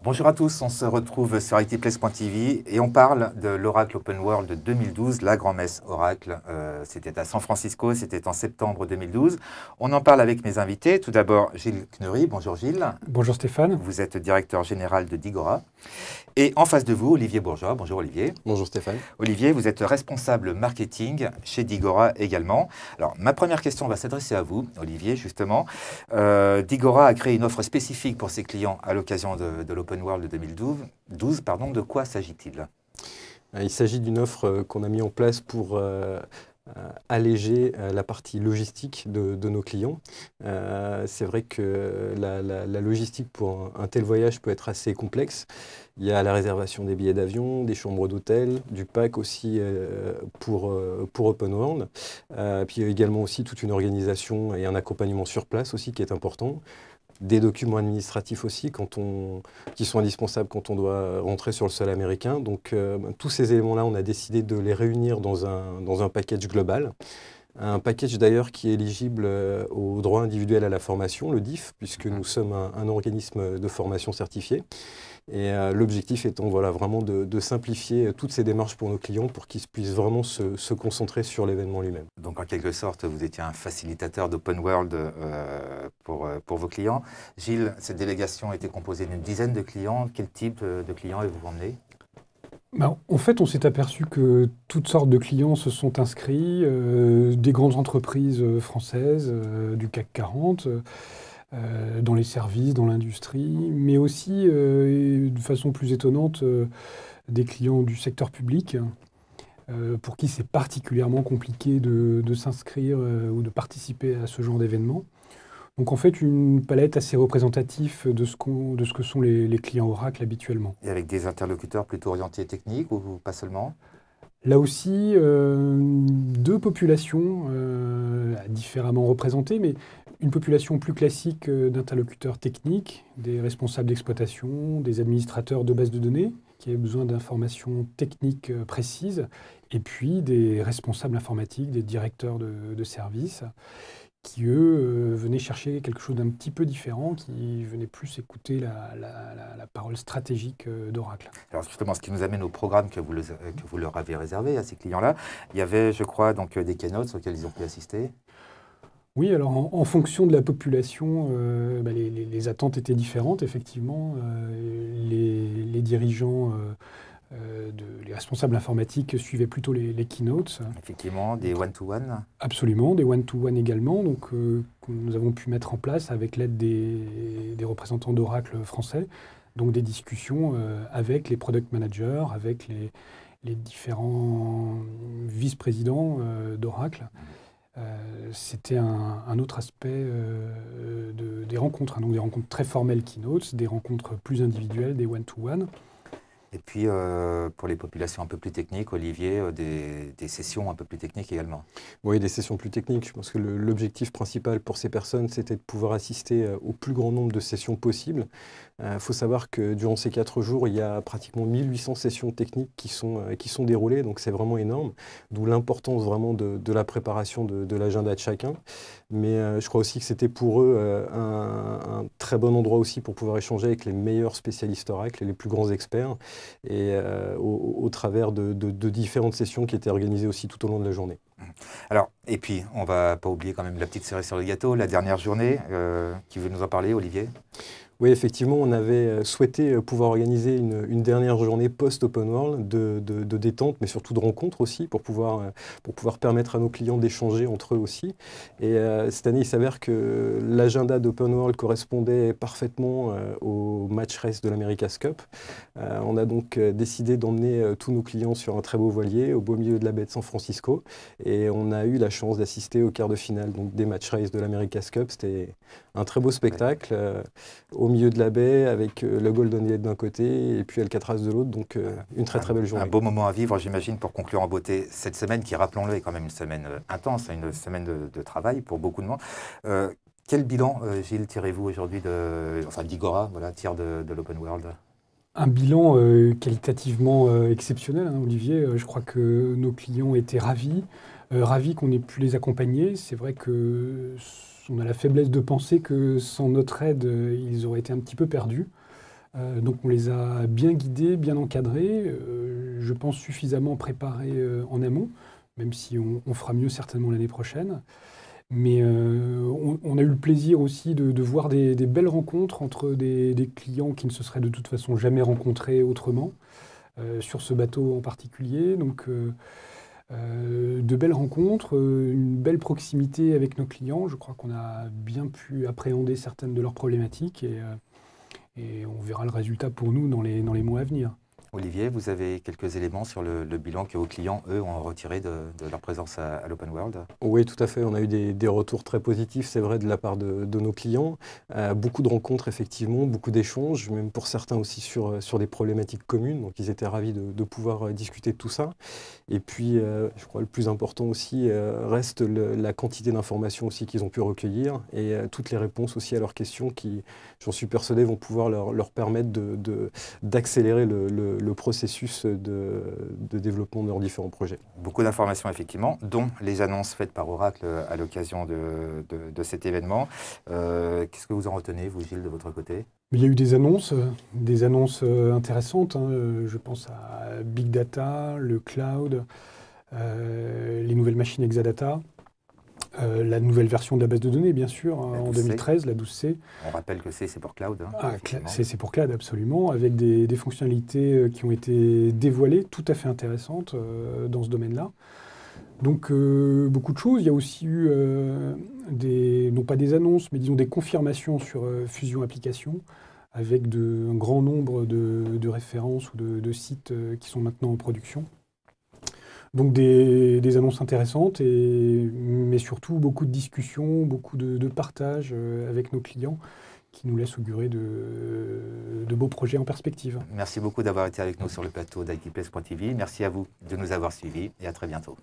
Bonjour à tous, on se retrouve sur itplace.tv et on parle de l'Oracle Open World de 2012, la grand-messe Oracle. C'était à San Francisco, c'était en septembre 2012. On en parle avec mes invités. Tout d'abord, Gilles Kneury. Bonjour Gilles. Bonjour Stéphane. Vous êtes directeur général de Digora. Et en face de vous, Olivier Bourgeois. Bonjour Olivier. Bonjour Stéphane. Olivier, vous êtes responsable marketing chez Digora également. Alors, ma première question va s'adresser à vous, Olivier, justement. Digora a créé une offre spécifique pour ses clients à l'occasion de l'Open World de 2012. De quoi s'agit-il? Il s'agit d'une offre qu'on a mise en place pour alléger la partie logistique de nos clients. C'est vrai que la logistique pour un tel voyage peut être assez complexe. Il y a la réservation des billets d'avion, des chambres d'hôtel, du pack aussi pour Open World. Puis il y a également aussi toute une organisation et un accompagnement sur place aussi qui est important. Des documents administratifs aussi qui sont indispensables quand on doit rentrer sur le sol américain. Donc tous ces éléments-là, on a décidé de les réunir dans un package global. Un package d'ailleurs qui est éligible au droit individuel à la formation, le DIF, puisque nous sommes un organisme de formation certifié. Et l'objectif étant vraiment de simplifier toutes ces démarches pour nos clients pour qu'ils puissent vraiment se concentrer sur l'événement lui-même. Donc en quelque sorte, vous étiez un facilitateur d'Open World pour vos clients. Gilles, cette délégation était composée d'une dizaine de clients. Quel type de clients avez-vous emmené? En fait, on s'est aperçu que toutes sortes de clients se sont inscrits, des grandes entreprises françaises, du CAC 40, dans les services, dans l'industrie, mais aussi, de façon plus étonnante, des clients du secteur public, pour qui c'est particulièrement compliqué de s'inscrire ou de participer à ce genre d'événement. Donc en fait, une palette assez représentative de ce que sont les clients Oracle habituellement. Et avec des interlocuteurs plutôt orientés techniques ou pas seulement? Là aussi, deux populations différemment représentées, mais une population plus classique d'interlocuteurs techniques, des responsables d'exploitation, des administrateurs de bases de données qui avaient besoin d'informations techniques précises, et puis des responsables informatiques, des directeurs de services, qui, eux, venaient chercher quelque chose d'un petit peu différent, qui venaient plus écouter la parole stratégique d'Oracle. Alors justement, ce qui nous amène au programme que vous leur avez réservé à ces clients-là, il y avait, je crois, donc, des keynotes auxquels ils ont pu assister. Oui, alors en fonction de la population, les attentes étaient différentes, effectivement. Les dirigeants, les responsables informatiques suivaient plutôt les keynotes. Effectivement, des one-to-one. Absolument, des one-to-one également, donc, que nous avons pu mettre en place avec l'aide des représentants d'Oracle français, donc des discussions avec les product managers, avec les différents vice-présidents d'Oracle. C'était un autre aspect des rencontres, donc des rencontres très formelles keynotes, des rencontres plus individuelles, des one-to-one. Et puis, pour les populations un peu plus techniques, Olivier, des sessions un peu plus techniques également. Oui, des sessions plus techniques. Je pense que l'objectif principal pour ces personnes, c'était de pouvoir assister au plus grand nombre de sessions possibles. Il faut savoir que durant ces 4 jours, il y a pratiquement 1800 sessions techniques qui sont déroulées, donc c'est vraiment énorme, d'où l'importance vraiment de la préparation de l'agenda de chacun. Mais je crois aussi que c'était pour eux un très bon endroit aussi pour pouvoir échanger avec les meilleurs spécialistes Oracle et les plus grands experts, et au travers de différentes sessions qui étaient organisées aussi tout au long de la journée. Alors, et puis, on ne va pas oublier quand même la petite cerise sur le gâteau, la dernière journée. Qui veut nous en parler, Olivier? Oui, effectivement, on avait souhaité pouvoir organiser une dernière journée post-Open World de détente, mais surtout de rencontre aussi, pour pouvoir permettre à nos clients d'échanger entre eux aussi. Et cette année, il s'avère que l'agenda d'Open World correspondait parfaitement au match race de l'America's Cup. On a donc décidé d'emmener tous nos clients sur un très beau voilier au beau milieu de la baie de San Francisco. Et on a eu la chance d'assister au quart de finale donc, des match race de l'America's Cup. C'était un très beau spectacle. Au milieu de la baie, avec le Golden Gate d'un côté et puis Alcatraz de l'autre, donc une très très belle journée. Un beau moment à vivre, j'imagine, pour conclure en beauté cette semaine qui, rappelons-le, est quand même une semaine intense, une semaine de travail pour beaucoup de monde. Quel bilan, Gilles, tirez-vous aujourd'hui Digora, tire de l'Open World? Un bilan qualitativement exceptionnel, hein, Olivier. Je crois que nos clients étaient ravis qu'on ait pu les accompagner. C'est vrai qu'on a la faiblesse de penser que sans notre aide, ils auraient été un petit peu perdus. Donc on les a bien guidés, bien encadrés, je pense suffisamment préparés en amont, même si on fera mieux certainement l'année prochaine. Mais on a eu le plaisir aussi de voir des belles rencontres entre des clients qui ne se seraient de toute façon jamais rencontrés autrement, sur ce bateau en particulier. Donc de belles rencontres, une belle proximité avec nos clients. Je crois qu'on a bien pu appréhender certaines de leurs problématiques et on verra le résultat pour nous dans les mois à venir. Olivier, vous avez quelques éléments sur le bilan que vos clients, eux, ont retiré de leur présence à l'Open World? Oui, tout à fait. On a eu des retours très positifs, c'est vrai, de la part de nos clients. Beaucoup de rencontres, effectivement, beaucoup d'échanges, même pour certains aussi sur des problématiques communes. Donc, ils étaient ravis de pouvoir discuter de tout ça. Et puis, je crois le plus important aussi reste la quantité d'informations aussi qu'ils ont pu recueillir et toutes les réponses aussi à leurs questions qui, j'en suis persuadé, vont pouvoir leur permettre d'accélérer le processus de développement de leurs différents projets. Beaucoup d'informations, effectivement, dont les annonces faites par Oracle à l'occasion de cet événement. Qu'est-ce que vous en retenez, vous, Gilles, de votre côté? Il y a eu des annonces intéressantes. Je pense à Big Data, le cloud, les nouvelles machines Exadata. La nouvelle version de la base de données, bien sûr, en 2013, la 12C. On rappelle que c'est pour cloud. C'est pour cloud, absolument, avec des fonctionnalités qui ont été dévoilées, tout à fait intéressantes dans ce domaine-là. Donc, beaucoup de choses. Il y a aussi eu, non pas des annonces, mais disons des confirmations sur Fusion Application, avec un grand nombre de références ou de sites qui sont maintenant en production. Donc des annonces intéressantes, mais surtout beaucoup de discussions, beaucoup de partages avec nos clients qui nous laissent augurer de beaux projets en perspective. Merci beaucoup d'avoir été avec nous sur le plateau d'ITPS.tv. Merci à vous de nous avoir suivis et à très bientôt.